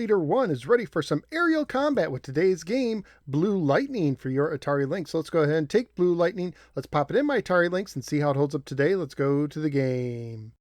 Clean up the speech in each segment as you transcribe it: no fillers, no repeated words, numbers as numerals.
Simulator 1 is ready for some aerial combat with today's game, Blue Lightning, for your Atari Lynx. So let's go ahead and take Blue Lightning, let's pop it in my Atari Lynx and see how it holds up today. Let's go to the game.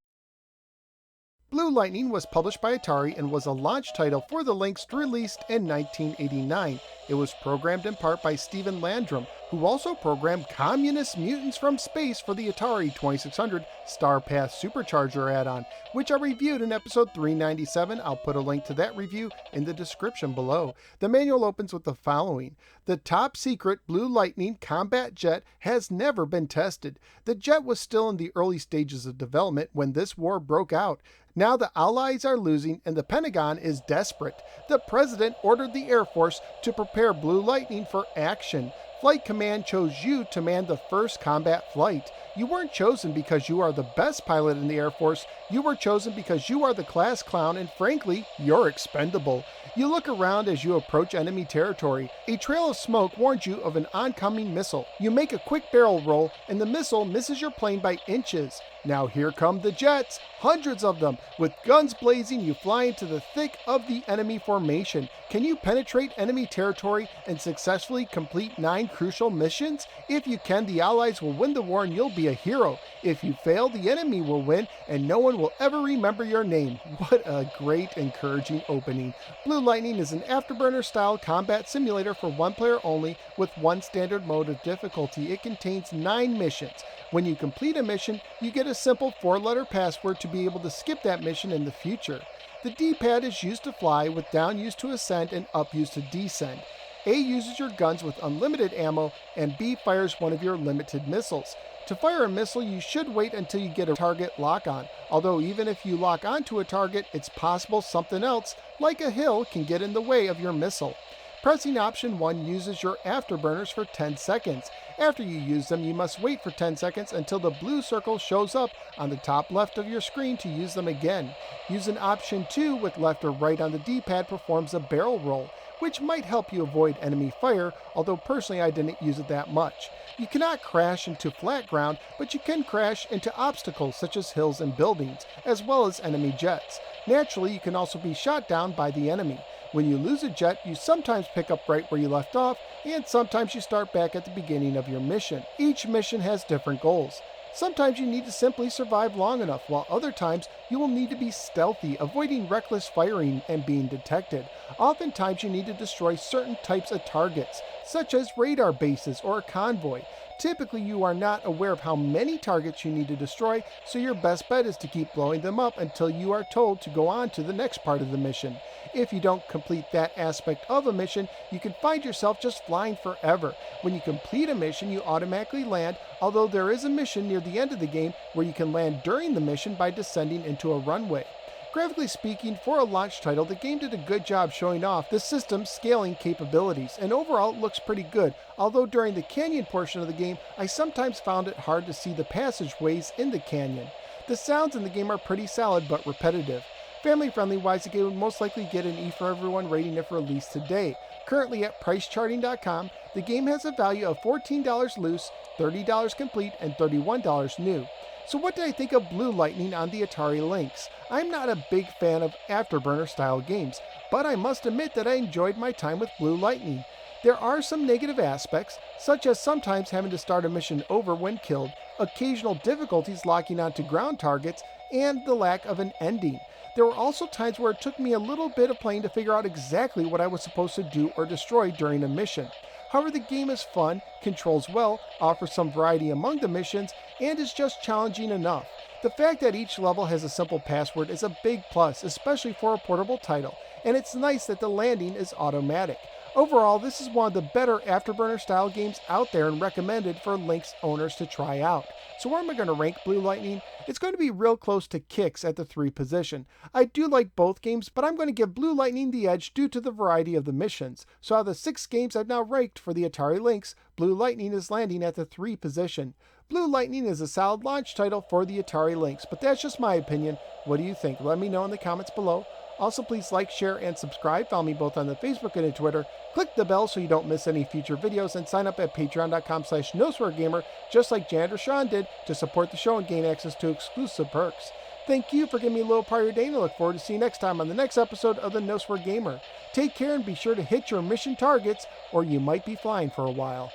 Blue Lightning was published by Atari and was a launch title for the Lynx released in 1989. It was programmed in part by Stephen Landrum, who also programmed Communist Mutants from Space for the Atari 2600 Star Path Supercharger add-on, which I reviewed in episode 397. I'll put a link to that review in the description below. The manual opens with the following. The top secret Blue Lightning combat jet has never been tested. The jet was still in the early stages of development when this war broke out. Now the Allies are losing and the Pentagon is desperate. The President ordered the Air Force to prepare Blue Lightning for action. Flight Command chose you to man the first combat flight. You weren't chosen because you are the best pilot in the Air Force. You were chosen because you are the class clown and frankly, you're expendable. You look around as you approach enemy territory. A trail of smoke warns you of an oncoming missile. You make a quick barrel roll and the missile misses your plane by inches. Now here come the jets, hundreds of them. With guns blazing, you fly into the thick of the enemy formation. Can you penetrate enemy territory and successfully complete 9 crucial missions? If you can, the Allies will win the war and you'll be a hero. If you fail, the enemy will win and no one will ever remember your name. What a great, encouraging opening. Blue Lightning is an Afterburner style combat simulator for one player only with one standard mode of difficulty. It contains 9 missions. When you complete a mission, you get a simple 4-letter password to be able to skip that mission in the future. The D-pad is used to fly, with down used to ascend and up used to descend. A uses your guns with unlimited ammo, and B fires one of your limited missiles. To fire a missile, you should wait until you get a target lock-on. Although even if you lock onto a target, it's possible something else, like a hill, can get in the way of your missile. Pressing option 1 uses your Afterburners for 10 seconds. After you use them, you must wait for 10 seconds until the blue circle shows up on the top left of your screen to use them again. Using option 2 with left or right on the D-pad performs a barrel roll, which might help you avoid enemy fire, although personally I didn't use it that much. You cannot crash into flat ground, but you can crash into obstacles such as hills and buildings, as well as enemy jets. Naturally, you can also be shot down by the enemy. When you lose a jet, you sometimes pick up right where you left off, and sometimes you start back at the beginning of your mission. Each mission has different goals. Sometimes you need to simply survive long enough, while other times you will need to be stealthy, avoiding reckless firing and being detected. Oftentimes you need to destroy certain types of targets, such as radar bases or a convoy. Typically you are not aware of how many targets you need to destroy, so your best bet is to keep blowing them up until you are told to go on to the next part of the mission. If you don't complete that aspect of a mission, you can find yourself just flying forever. When you complete a mission, you automatically land, although there is a mission near the end of the game where you can land during the mission by descending into a runway. Graphically speaking, for a launch title, the game did a good job showing off the system's scaling capabilities, and overall it looks pretty good, although during the canyon portion of the game, I sometimes found it hard to see the passageways in the canyon. The sounds in the game are pretty solid but repetitive. Family-friendly wise, the game would most likely get an E for everyone rating if released today. Currently at pricecharting.com, the game has a value of $14 loose, $30 complete, and $31 new. So what did I think of Blue Lightning on the Atari Lynx? I'm not a big fan of Afterburner style games, but I must admit that I enjoyed my time with Blue Lightning. There are some negative aspects, such as sometimes having to start a mission over when killed, occasional difficulties locking onto ground targets, and the lack of an ending. There were also times where it took me a little bit of playing to figure out exactly what I was supposed to do or destroy during a mission. However, the game is fun, controls well, offers some variety among the missions, and is just challenging enough. The fact that each level has a simple password is a big plus, especially for a portable title, and it's nice that the landing is automatic. Overall, this is one of the better Afterburner style games out there and recommended for Lynx owners to try out. So where am I going to rank Blue Lightning? It's going to be real close to Kicks at the 3 position. I do like both games, but I'm going to give Blue Lightning the edge due to the variety of the missions. So out of the 6 games I've now ranked for the Atari Lynx, Blue Lightning is landing at the 3 position. Blue Lightning is a solid launch title for the Atari Lynx, but that's just my opinion. What do you think? Let me know in the comments below. Also, please like, share, and subscribe. Follow me both on the Facebook and the Twitter. Click the bell so you don't miss any future videos, and sign up at patreon.com/NoSwearGamer, just like Janitor Sean did, to support the show and gain access to exclusive perks. Thank you for giving me a little part of your day, and I look forward to seeing you next time on the next episode of the No Swear Gamer. Take care and be sure to hit your mission targets, or you might be flying for a while.